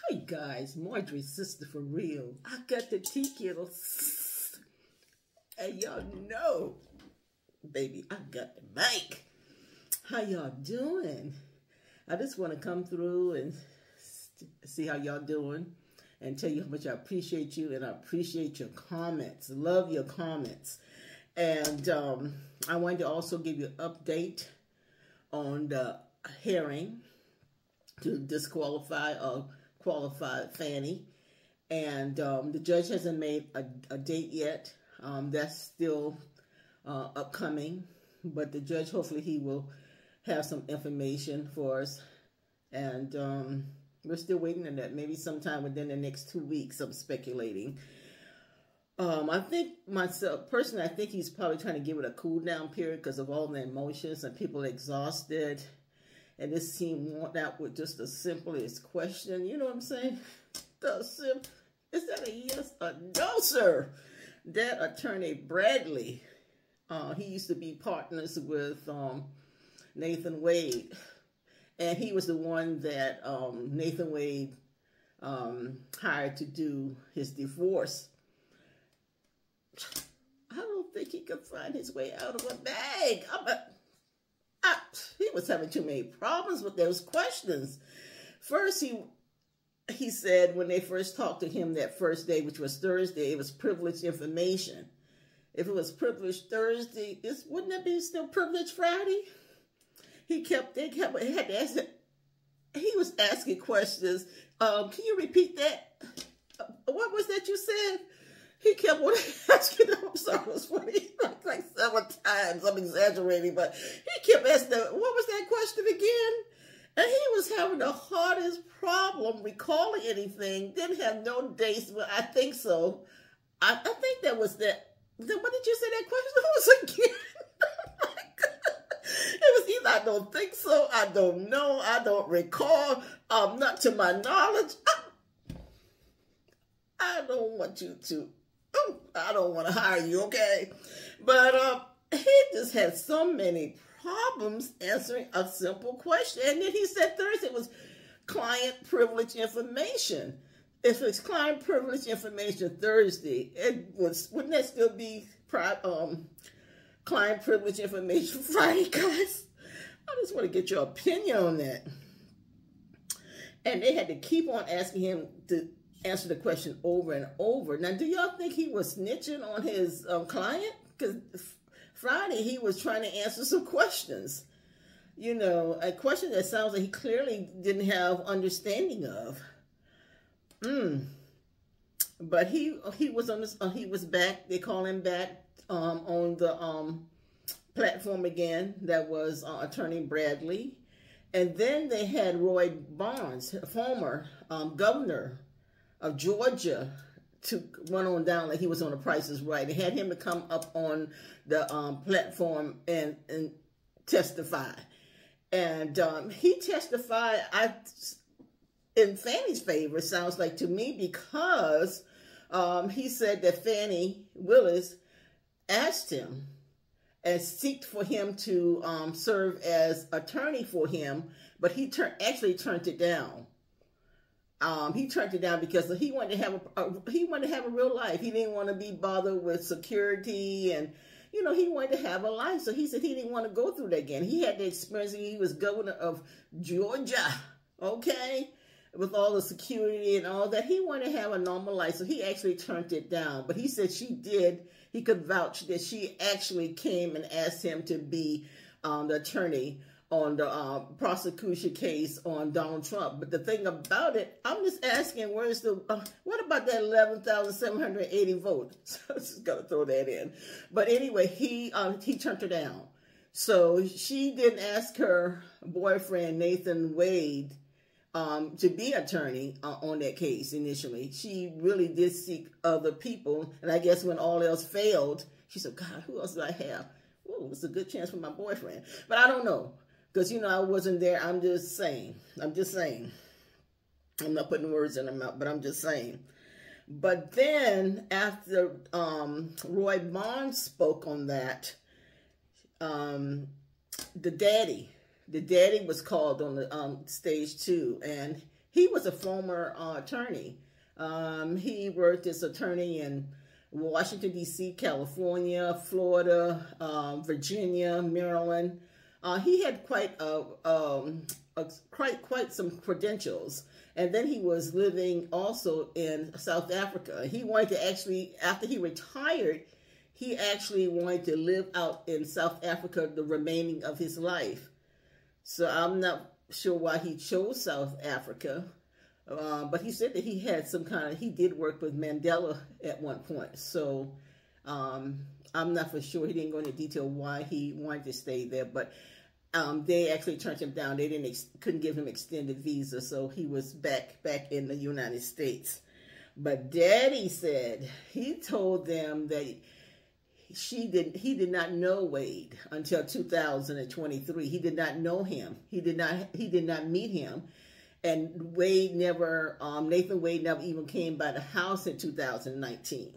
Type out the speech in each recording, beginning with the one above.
Hey guys, Marjorie's sister for real. I got the tea kettles. And y'all know, baby, I got the mic. How y'all doing? I just want to come through and see how y'all doing and tell you how much I appreciate you, and I appreciate your comments. Love your comments. And I wanted to also give you an update on the hearing to disqualify or qualify Fani. And the judge hasn't made a date yet. That's still upcoming. But the judge, hopefully he will have some information for us. And we're still waiting on that. Maybe sometime within the next 2 weeks, I'm speculating. I think myself, personally, I think he's probably trying to give it a cool down period because of all the emotions and people are exhausted. And this seemed worn out with just the simplest question. You know what I'm saying? Is that a yes or no, sir? That attorney Bradley, he used to be partners with Nathan Wade. And he was the one that Nathan Wade hired to do his divorce. I don't think he could find his way out of a bag. He was having too many problems with those questions. First, he said when they first talked to him that first day, which was Thursday, it was privileged information. If it was privileged Thursday, wouldn't it be still privileged Friday? He had to ask it. He was asking questions. Can you repeat that? What was that you said? He kept on asking, I'm sorry, it was funny, like 7 times. I'm exaggerating, but he kept asking, what was that question again? And he was having the hardest problem recalling anything. Didn't have no dates, but I think so. I think that was that. What did you say that question was again? It was either I don't think so, I don't know, I don't recall, not to my knowledge. I don't want you to. I don't want to hire you, okay? But he just had so many problems answering a simple question. And then he said Thursday was client privilege information. If it's client privilege information Thursday, wouldn't that still be client privilege information Friday, guys? I just want to get your opinion on that. And they had to keep on asking him to answer the question over and over. Now, do y'all think he was snitching on his client? Because Friday he was trying to answer some questions. You know, a question that sounds like he clearly didn't have understanding of. But he was on this. He was back. They call him back on the platform again. That was Attorney Bradley, and then they had Roy Barnes, former governor of Georgia, to run on down like he was on The Price is Right. They had him to come up on the platform and testify. And he testified in Fani's favor, sounds like to me, because he said that Fani Willis asked him and sought for him to serve as attorney for him, but he actually turned it down. He turned it down because he wanted to have a real life. He didn't want to be bothered with security, and you know, he wanted to have a life. So he said he didn't want to go through that again. He had the experience. He was governor of Georgia, okay, with all the security and all that. He wanted to have a normal life, so he actually turned it down. But he said he could vouch that she actually came and asked him to be the attorney on the prosecution case on Donald Trump. But the thing about it, I'm just asking, where's the, what about that 11,780 vote? So I was just going to throw that in. But anyway, he turned her down. So she didn't ask her boyfriend, Nathan Wade, to be attorney on that case initially. She really did seek other people. And I guess when all else failed, she said, God, who else do I have? Ooh, it's a good chance for my boyfriend. But I don't know. Because, you know, I wasn't there. I'm just saying. I'm not putting words in her mouth, but I'm just saying. But then after Roy Barnes spoke on that, the daddy was called on the stage too. And He was a former attorney. He worked as attorney in Washington, D.C., California, Florida, Virginia, Maryland. He had quite some credentials. And then he was living also in South Africa. He wanted to actually, after he retired, he actually wanted to live out in South Africa the remaining of his life. So I'm not sure why he chose South Africa. But he said that he had he did work with Mandela at one point. So I'm not for sure. He didn't go into detail why he wanted to stay there. But they actually turned him down. They couldn't give him extended visa, so he was back in the United States. But Daddy said he told them that he did not know Wade until 2023. He did not know him. He did not meet him, and Wade never Nathan Wade never even came by the house in 2019.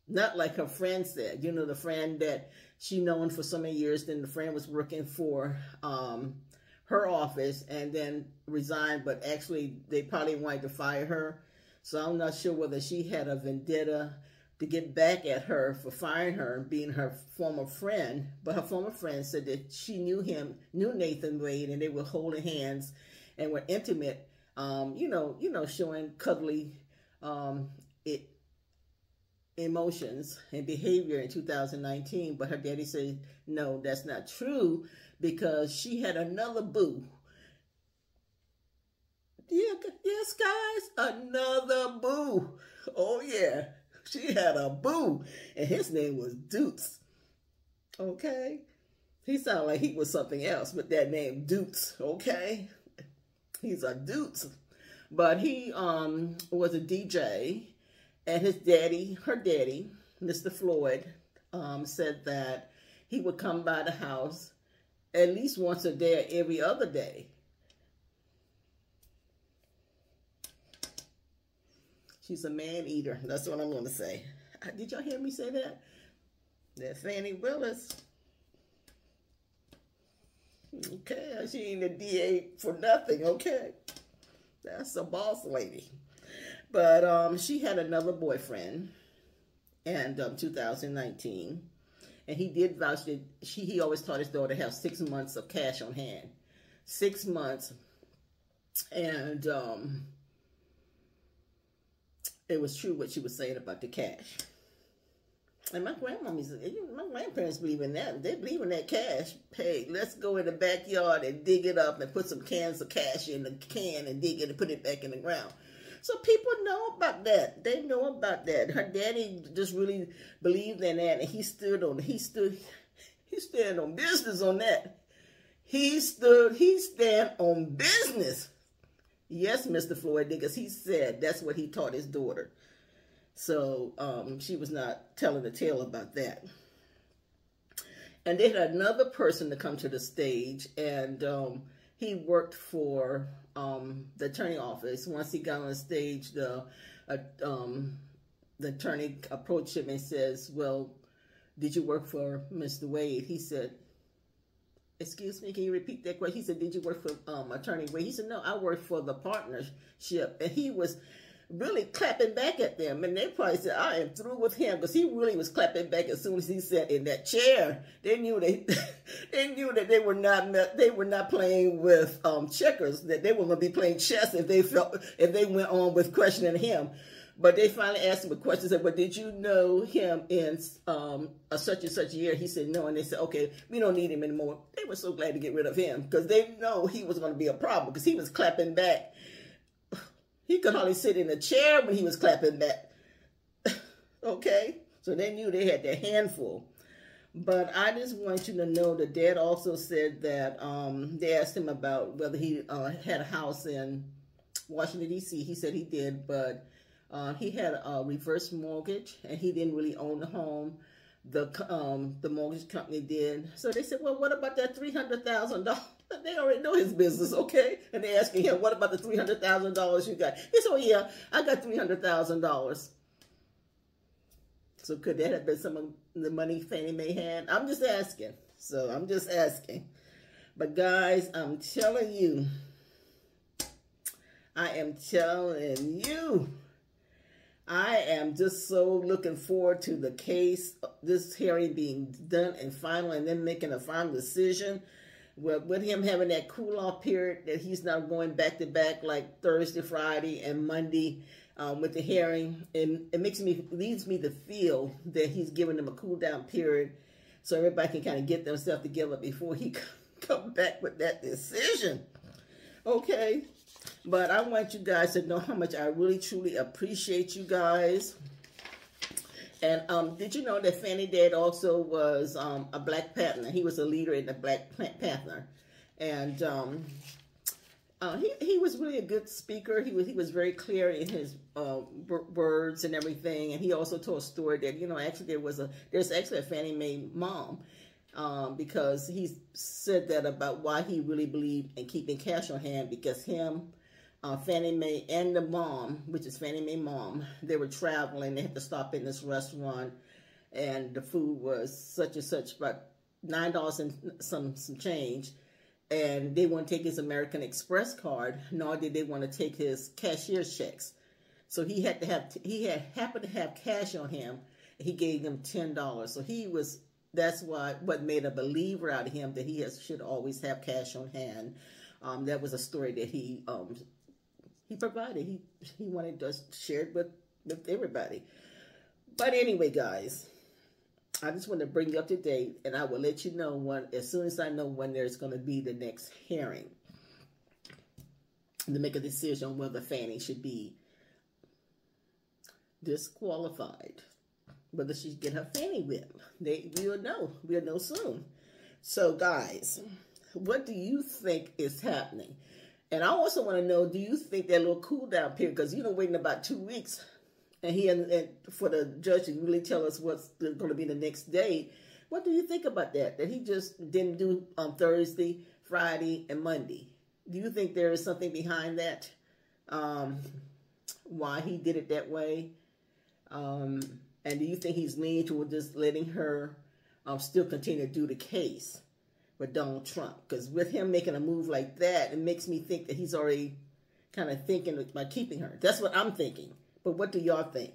Not like her friend said. You know, the friend that she known for so many years, then the friend was working for her office and then resigned, but actually they probably wanted to fire her. So I'm not sure whether she had a vendetta to get back at her for firing her and being her former friend. But her former friend said that she knew Nathan Wade, and they were holding hands and were intimate, showing cuddly emotions and behavior in 2019. But her daddy said, no, that's not true, because she had another boo. Yeah, yes, guys, another boo. Oh, yeah. She had a boo, and his name was Dukes. Okay? He sounded like he was something else, but that name, Dukes, okay? He's a Dukes. But he was a DJ, and his daddy, her daddy, Mr. Floyd, said that he would come by the house at least once a day or every other day. She's a man-eater. That's what I'm going to say. Did y'all hear me say that? That's Fani Willis. Okay, she ain't a DA for nothing, okay? That's a boss lady. But she had another boyfriend in 2019. And he did vouch that he always taught his daughter to have 6 months of cash on hand. 6 months. And it was true what she was saying about the cash. And my grandparents believe in that. They believe in that cash. Hey, let's go in the backyard and dig it up and put some cans of cash in the can and dig it and put it back in the ground. So people know about that. They know about that. Her daddy just really believed in that, and he stand on business on that. He stand on business. Yes, Mr. Floyd, because he said that's what he taught his daughter. So she was not telling the tale about that. And they had another person to come to the stage, and he worked for the attorney office. Once he got on the stage, the attorney approached him and says, well, did you work for Mr. Wade? He said, excuse me, can you repeat that question? He said, did you work for Attorney Wade? He said, no, I worked for the partnership. And he was really clapping back at them. And they probably said, I am through with him, because he really was clapping back as soon as he sat in that chair. They knew that they were not playing with checkers, that they were going to be playing chess if they went on with questioning him. But they finally asked him a question, said, but did you know him in a such and such year? He said, no. And they said, okay, we don't need him anymore. They were so glad to get rid of him, because they know he was going to be a problem, because he was clapping back. He could hardly sit in a chair when he was clapping back. Okay? So they knew they had their handful. But I just want you to know that Dad also said that they asked him about whether he had a house in Washington, D.C. He said he did, but he had a reverse mortgage, and he didn't really own the home. The mortgage company did. So they said, well, what about that $300,000? They already know his business, okay? And they asking him, what about the $300,000 you got? He said, oh, yeah, I got $300,000. So could that have been some of the money Fannie Mae had? I'm just asking. So I'm just asking. But guys, I'm telling you, I am telling you, I am just so looking forward to the case, this hearing being done and final, and then making a final decision. With him having that cool-off period, that he's not going back-to-back like Thursday, Friday, and Monday with the hearing, and it leads me to feel that he's giving them a cool-down period so everybody can kind of get themselves together before he come back with that decision. Okay? But I want you guys to know how much I really, truly appreciate you guys. And did you know that Fani Dad also was a Black Panther? He was a leader in the Black Panther. And he was really a good speaker. He was very clear in his words and everything. And he also told a story that, you know, actually there's actually a Fannie Mae mom. Because he said that about why he really believed in keeping cash on hand, because him, Fannie Mae, and the mom, which is Fannie Mae mom, they were traveling. They had to stop in this restaurant, and the food was such and such, about $9 and some change. And they wouldn't take his American Express card, nor did they want to take his cashier's checks. So he happened to have cash on him. He gave them $10. So that's what made a believer out of him, that he should always have cash on hand. That was a story that he provided. He wanted to share it with everybody. But anyway, guys, I just want to bring you up to date, and I will let you know as soon as I know when there's going to be the next hearing to make a decision on whether Fani should be disqualified, whether she get her Fanny whip. We'll know. We'll know soon. So, guys, what do you think is happening? And I also want to know, do you think that little cool down period, because you know, waiting about 2 weeks, and for the judge to really tell us what's going to be the next day, what do you think about that? That he just didn't do Thursday, Friday, and Monday. Do you think there is something behind that? Why he did it that way? And do you think he's leaning toward just letting her still continue to do the case with Donald Trump? Because with him making a move like that, it makes me think that he's already kind of thinking about keeping her. That's what I'm thinking. But what do y'all think?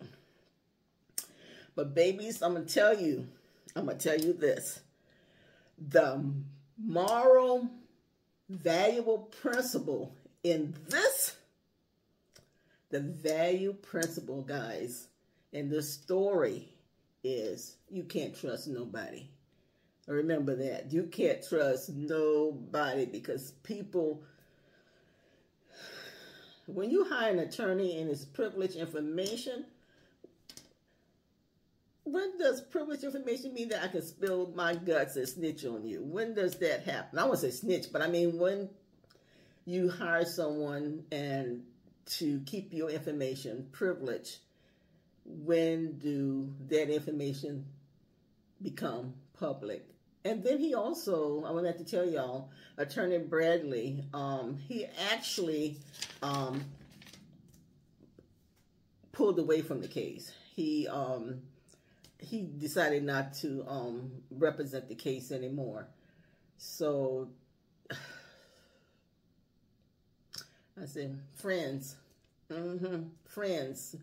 But babies, I'm going to tell you this. The moral, valuable principle in this, the value principle, guys, in this story is you can't trust nobody. Remember that. You can't trust nobody, because people, when you hire an attorney and it's privileged information, when does privileged information mean that I can spill my guts and snitch on you? When does that happen? I won't say snitch, but I mean when you hire someone and to keep your information privileged, when do that information become public? And then he also, I want to have to tell y'all, Attorney Bradley, he actually pulled away from the case. He decided not to represent the case anymore. So I said, friends, friends.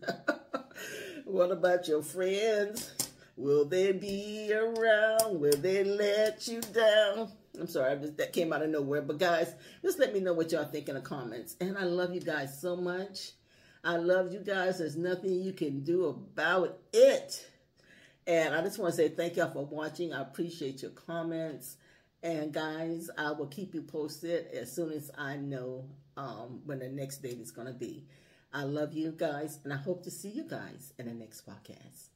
What about your friends? Will they be around? Will they let you down? I'm sorry, that came out of nowhere. But guys, just let me know what y'all think in the comments. And I love you guys so much. I love you guys. There's nothing you can do about it. And I just want to say thank y'all for watching. I appreciate your comments. And guys, I will keep you posted as soon as I know when the next date is going to be. I love you guys, and I hope to see you guys in the next podcast.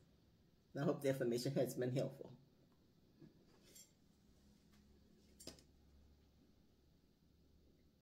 I hope the information has been helpful.